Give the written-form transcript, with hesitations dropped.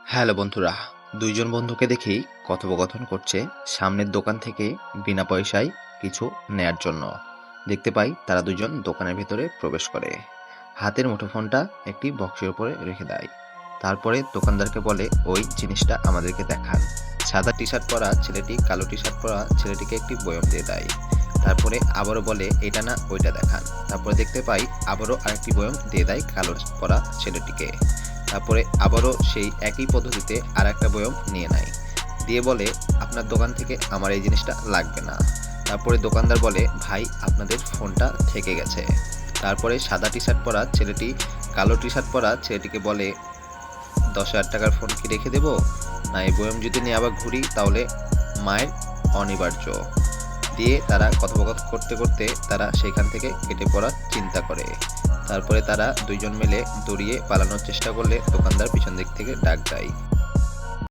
Hello বন্ধুরা, ২ জন বন্ধুকে দেখেই কথোপকথন করছে সামনের দোকান থেকে বিনা পয়সায় কিছু নেয়ার জন্য। দেখতে পাই তারা ২ জন দোকানের ভেতরে প্রবেশ করে। হাতের মুঠোফোনটা একটি বক্সের উপরে রেখে দেয়। তারপরে দোকানদারকে বলে, "ওই জিনিসটা আমাদেরকে দেখান।" সাদা টি-শার্ট পরা ছেলেটি কালো টি-শার্ট পরা ছেলেটিকে একটি বয়ম দিয়ে দেয়। তারপরে আবারও বলে, "এটা না ওইটা দেখান।" তারপরে দেখতে পাই আবারও আরেকটি বয়ম দিয়ে দেয় কালো পরা ছেলেটিকে। তারপরে আবারও সেই একই পদ্ধতিতে আরেকটা বয়ম নিয়ে নেয়। দিয়ে বলে, "আপনার দোকান থেকে আমার এই জিনিসটা লাগবে না।" তারপরে দোকানদার বলে, "ভাই আপনাদের ফোনটা থেকে গেছে।" তারপরে সাদা টি-শার্ট পরা ছেলেটি কালো টি-শার্ট পরা ছেলেটিকে বলে, ৳১০,০০০ ফোন কি রেখে দেব? না এই বয়ম যদি নিয়ে আবার ঘুরি তাহলে মায়ের অনিবার্য। দিয়ে তারা কথোপকথন করতে করতে তারা সেখান থেকে কেটে পড়ার চিন্তা করে। তারপরে তারা ২ জন মিলে দৌড়িয়ে পালানোর চেষ্টা করলে দোকানদার পিছন দিক থেকে ডাক দেয়।